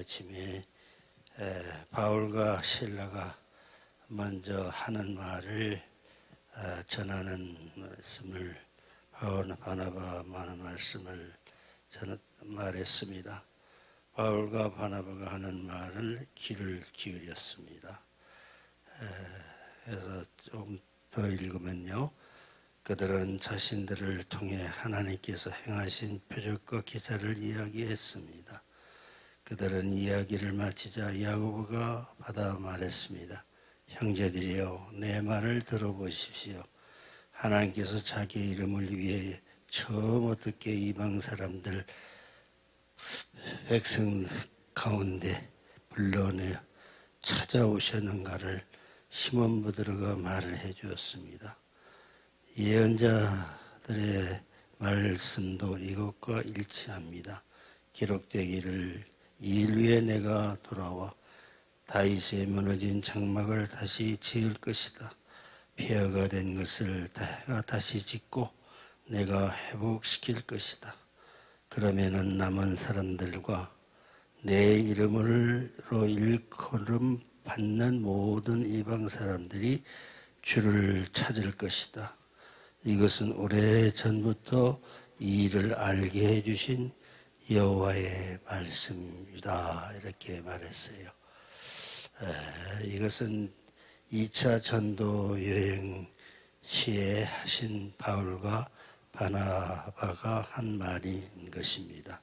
아침에 바울과 실라가 먼저 하는 말을 전하는 말씀을 바울 바나바가 하는 말씀을 말했습니다. 바울과 바나바가 하는 말을 귀를 기울였습니다. 그래서 좀 더 읽으면요. 그들은 자신들을 통해 하나님께서 행하신 표적과 기사를 이야기했습니다. 그들은 이야기를 마치자 야고보가 받아 말했습니다. 형제들이여, 내 말을 들어보십시오. 하나님께서 자기 이름을 위해 처음 어떻게 이방 사람들 백성 가운데 불러내 찾아오셨는가를 시몬 베드로가 말을 해주었습니다. 예언자들의 말씀도 이것과 일치합니다. 기록되기를 이일 후에 내가 돌아와 다윗의 무너진 장막을 다시 지을 것이다. 폐허가 된 것을 내가 다시 짓고 내가 회복시킬 것이다. 그러면은 남은 사람들과 내 이름으로 일컬음 받는 모든 이방 사람들이 주를 찾을 것이다. 이것은 오래전부터 이 일을 알게 해주신 여호와의 말씀이다. 이렇게 말했어요. 이것은 2차 전도 여행 시에 하신 바울과 바나바가 한 말인 것입니다.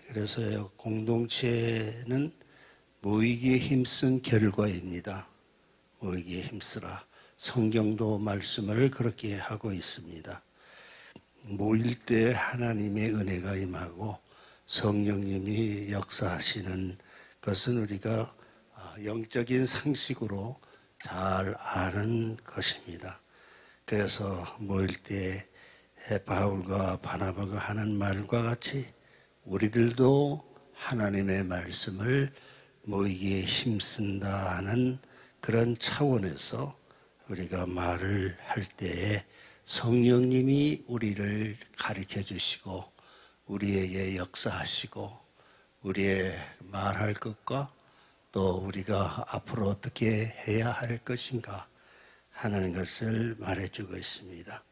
그래서 공동체는 모이기에 힘쓴 결과입니다. 모이기에 힘쓰라. 성경도 말씀을 그렇게 하고 있습니다. 모일 때 하나님의 은혜가 임하고 성령님이 역사하시는 것은 우리가 영적인 상식으로 잘 아는 것입니다. 그래서 모일 때 바울과 바나바가 하는 말과 같이 우리들도 하나님의 말씀을 모이기에 힘쓴다 하는 그런 차원에서 우리가 말을 할 때에 성령님이 우리를 가르쳐 주시고 우리에게 역사하시고 우리의 말할 것과 또 우리가 앞으로 어떻게 해야 할 것인가 하는 것을 말해주고 있습니다.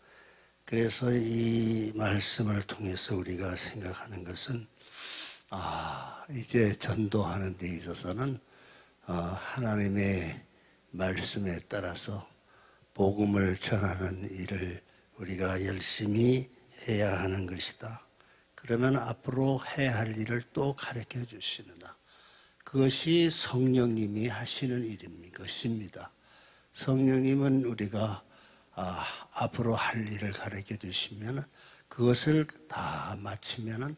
그래서 이 말씀을 통해서 우리가 생각하는 것은 이제 전도하는 데 있어서는 하나님의 말씀에 따라서 복음을 전하는 일을 우리가 열심히 해야 하는 것이다. 그러면 앞으로 해야 할 일을 또 가르쳐 주시는다. 그것이 성령님이 하시는 일인 것입니다. 성령님은 우리가 앞으로 할 일을 가르쳐 주시면 그것을 다 마치면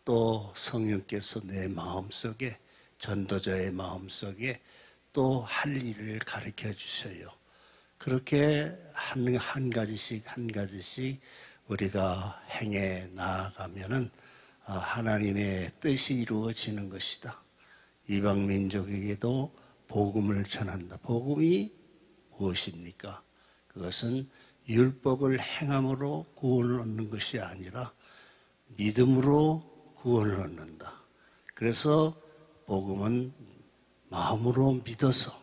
또 성령께서 내 마음속에 전도자의 마음속에 또 할 일을 가르쳐 주셔요. 그렇게 한 가지씩 우리가 행해 나아가면은 하나님의 뜻이 이루어지는 것이다. 이방 민족에게도 복음을 전한다. 복음이 무엇입니까? 그것은 율법을 행함으로 구원을 얻는 것이 아니라 믿음으로 구원을 얻는다. 그래서 복음은 마음으로 믿어서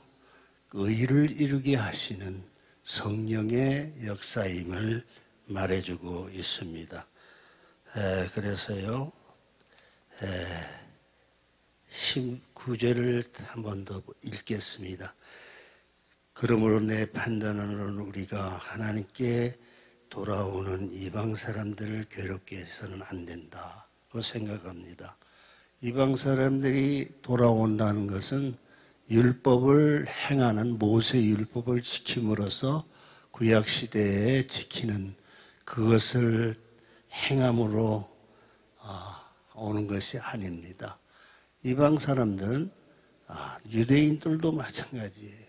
의를 이루게 하시는 성령의 역사임을 말해주고 있습니다. 그래서요 19절을 한 번 더 읽겠습니다. 그러므로 내 판단으로는 우리가 하나님께 돌아오는 이방 사람들을 괴롭게 해서는 안 된다고 생각합니다. 이방 사람들이 돌아온다는 것은 율법을 행하는 모세 율법을 지킴으로써 구약시대에 지키는 그것을 행함으로 오는 것이 아닙니다. 이방 사람들은 유대인들도 마찬가지예요.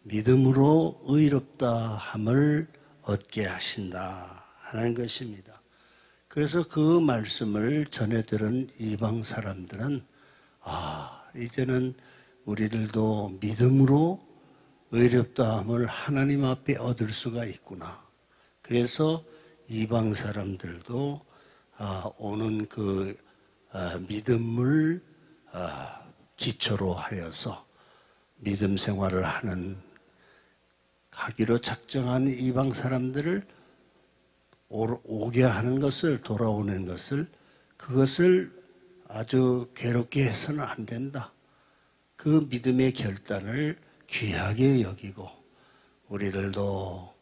믿음으로 의롭다함을 얻게 하신다 하는 것입니다. 그래서 그 말씀을 전해 들은 이방 사람들은 이제는 우리들도 믿음으로 의롭다함을 하나님 앞에 얻을 수가 있구나. 그래서 이방 사람들도 오는 그 믿음을 기초로 하여서 믿음 생활을 하기로 작정한 이방 사람들을 오게 하는 것을, 돌아오는 것을, 그것을 아주 괴롭게 해서는 안 된다. 그 믿음의 결단을 귀하게 여기고, 우리들도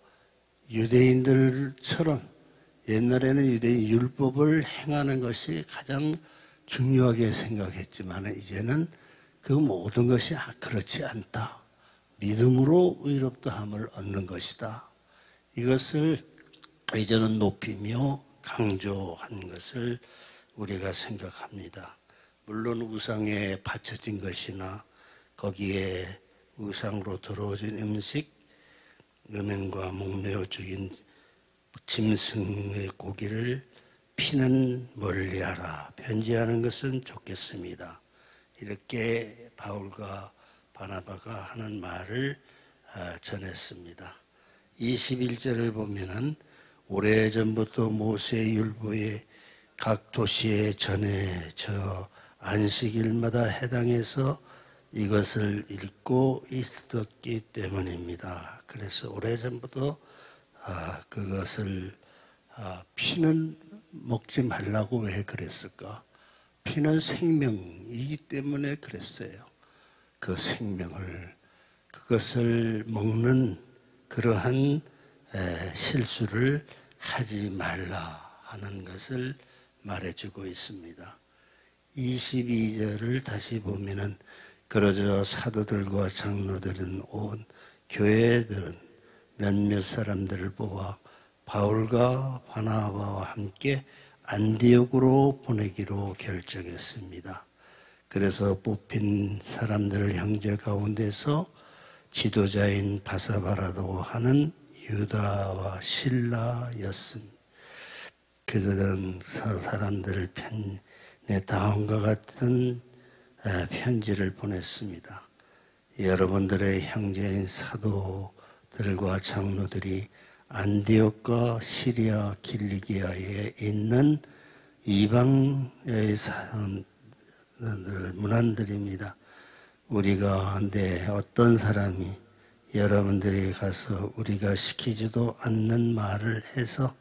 유대인들처럼 옛날에는 유대인 율법을 행하는 것이 가장 중요하게 생각했지만 이제는 그 모든 것이 그렇지 않다. 믿음으로 의롭다함을 얻는 것이다. 이것을 이제는 높이며 강조한 것을 우리가 생각합니다. 물론 우상에 바쳐진 것이나 거기에 우상으로 들어오진 음식, 음행과 목매어 죽인 짐승의 고기를 피는 멀리하라, 편지하는 것은 좋겠습니다. 이렇게 바울과 바나바가 하는 말을 전했습니다. 21절을 보면은 오래전부터 모세의 율법에 각 도시에 전해져 안식일마다 해당해서 이것을 읽고 있었기 때문입니다. 그래서 오래전부터 그것을 피는 먹지 말라고 왜 그랬을까? 피는 생명이기 때문에 그랬어요. 그 생명을, 그것을 먹는 그러한 실수를 하지 말라 하는 것을 말해주고 있습니다. 22절을 다시 보면은 그러자 사도들과 장로들은 온 교회들은 몇몇 사람들을 뽑아 바울과 바나바와 함께 안디옥으로 보내기로 결정했습니다. 그래서 뽑힌 사람들을 형제 가운데서 지도자인 바사바라도 하는 유다와 실라였습니다. 그들은 사람들 다음과 같은 편지를 보냈습니다. 여러분들의 형제인 사도들과 장로들이 안디옥과 시리아 길리기아에 있는 이방의 사람들 문안드립니다. 우리 가운데 어떤 사람이 여러분들이 가서 우리가 시키지도 않는 말을 해서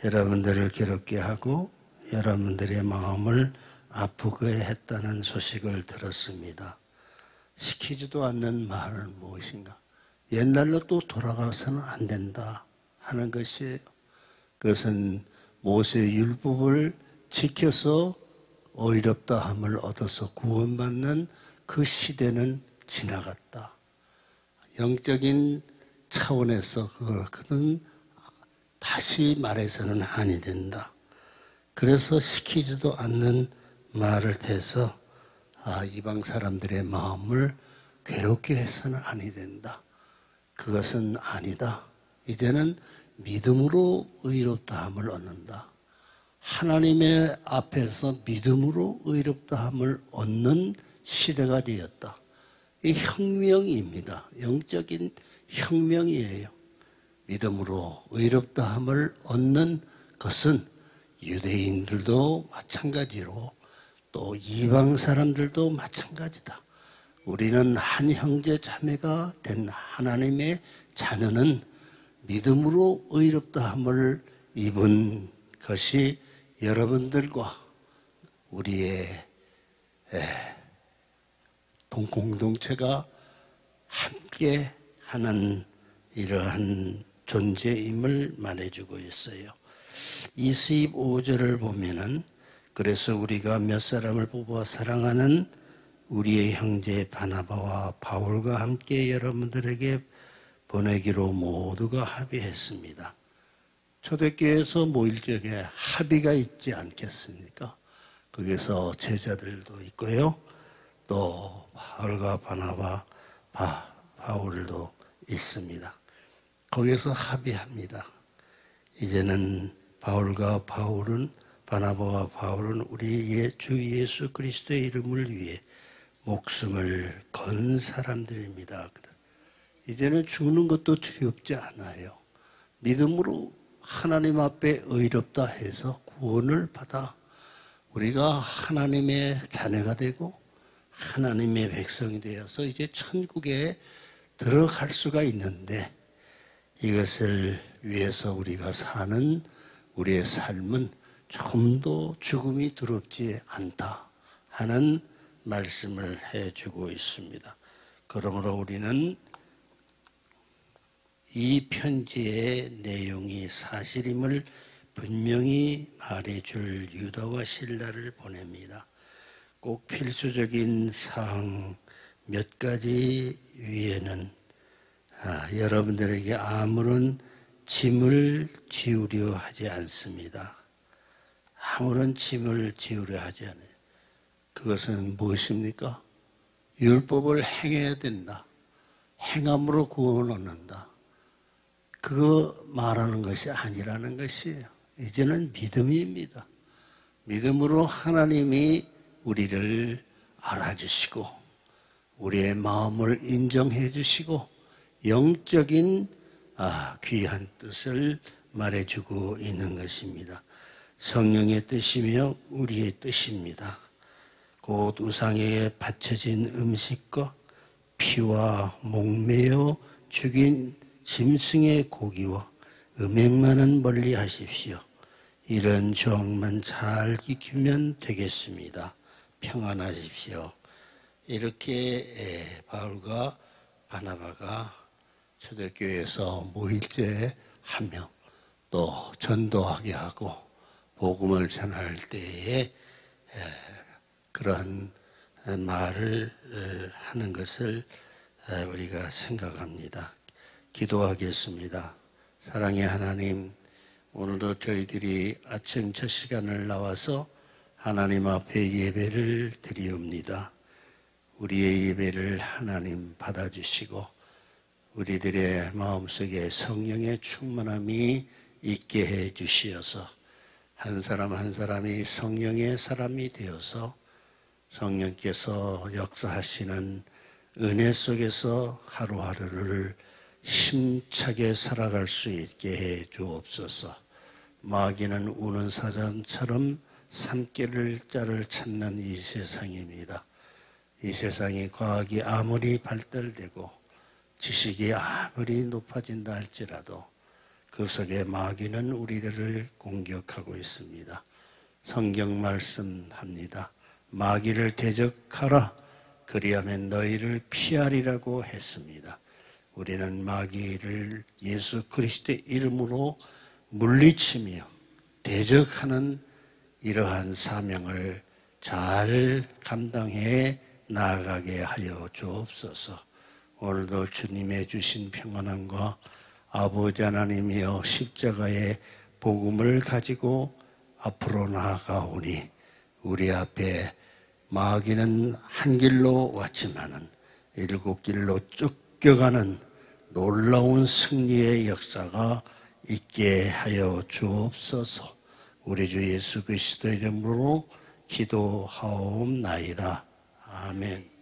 여러분들을 괴롭게 하고 여러분들의 마음을 아프게 했다는 소식을 들었습니다. 시키지도 않는 말은 무엇인가? 옛날로 또 돌아가서는 안 된다 하는 것이에요. 그것은 모세의 율법을 지켜서 의롭다함을 얻어서 구원받는 그 시대는 지나갔다. 영적인 차원에서 그것은 다시 말해서는 아니 된다. 그래서 시키지도 않는 말을 대서 이방 사람들의 마음을 괴롭게 해서는 아니 된다. 그것은 아니다. 이제는 믿음으로 의롭다함을 얻는다. 하나님의 앞에서 믿음으로 의롭다함을 얻는 시대가 되었다. 이 혁명입니다. 영적인 혁명이에요. 믿음으로 의롭다함을 얻는 것은 유대인들도 마찬가지로 또 이방 사람들도 마찬가지다. 우리는 한 형제 자매가 된 하나님의 자녀는 믿음으로 의롭다함을 입은 것이 여러분들과 우리의 공동체가 함께 하는 이러한 존재임을 말해주고 있어요. 25절을 보면은 그래서 우리가 몇 사람을 뽑아 사랑하는 우리의 형제 바나바와 바울과 함께 여러분들에게 보내기로 모두가 합의했습니다. 초대교회에서 모일 적에 합의가 있지 않겠습니까? 거기서 제자들도 있고요. 또 바울과 바나바, 바울도 있습니다. 거기서 합의합니다. 이제는 바나바와 바울은 우리 주 예수 그리스도의 이름을 위해 목숨을 건 사람들입니다. 이제는 죽는 것도 두렵지 않아요. 믿음으로 하나님 앞에 의롭다 해서 구원을 받아 우리가 하나님의 자녀가 되고 하나님의 백성이 되어서 이제 천국에 들어갈 수가 있는데, 이것을 위해서 우리가 사는 우리의 삶은 조금도 죽음이 두렵지 않다 하는 말씀을 해주고 있습니다. 그러므로 우리는 이 편지의 내용이 사실임을 분명히 말해줄 유다와 실라를 보냅니다. 꼭 필수적인 사항 몇 가지 위에는 여러분들에게 아무런 짐을 지우려 하지 않습니다. 아무런 짐을 지우려 하지 않아요. 그것은 무엇입니까? 율법을 행해야 된다. 행함으로 구원 얻는다. 그거 말하는 것이 아니라는 것이에요. 이제는 믿음입니다. 믿음으로 하나님이 우리를 알아주시고 우리의 마음을 인정해 주시고 영적인 귀한 뜻을 말해주고 있는 것입니다. 성령의 뜻이며 우리의 뜻입니다. 곧 우상에게 바쳐진 음식과 피와 목매어 죽인 짐승의 고기와 음행만은 멀리 하십시오. 이런 조항만 잘 지키면 되겠습니다. 평안하십시오. 이렇게 바울과 바나바가 초대교회에서 모일제 하며 또 전도하게 하고 복음을 전할 때에 그런 말을 하는 것을 우리가 생각합니다. 기도하겠습니다. 사랑의 하나님, 오늘도 저희들이 아침 첫 시간을 나와서 하나님 앞에 예배를 드리옵니다. 우리의 예배를 하나님 받아주시고 우리들의 마음속에 성령의 충만함이 있게 해 주시어서 한 사람 한 사람이 성령의 사람이 되어서 성령께서 역사하시는 은혜 속에서 하루하루를 힘차게 살아갈 수 있게 해 주옵소서. 마귀는 우는 사자처럼 산길 자를 찾는 이 세상입니다. 이 세상이 과학이 아무리 발달되고 지식이 아무리 높아진다 할지라도 그 속에 마귀는 우리를 공격하고 있습니다. 성경 말씀합니다. 마귀를 대적하라. 그리하면 너희를 피하리라고 했습니다. 우리는 마귀를 예수 그리스도의 이름으로 물리치며 대적하는 이러한 사명을 잘 감당해 나아가게 하여 주옵소서. 오늘도 주님의 주신 평안함과 아버지 하나님이여 십자가의 복음을 가지고 앞으로 나아가오니 우리 앞에 마귀는 한 길로 왔지만은 일곱 길로 쫓겨가는 놀라운 승리의 역사가 있게 하여 주옵소서. 우리 주 예수 그리스도 이름으로 기도하옵나이다. 아멘.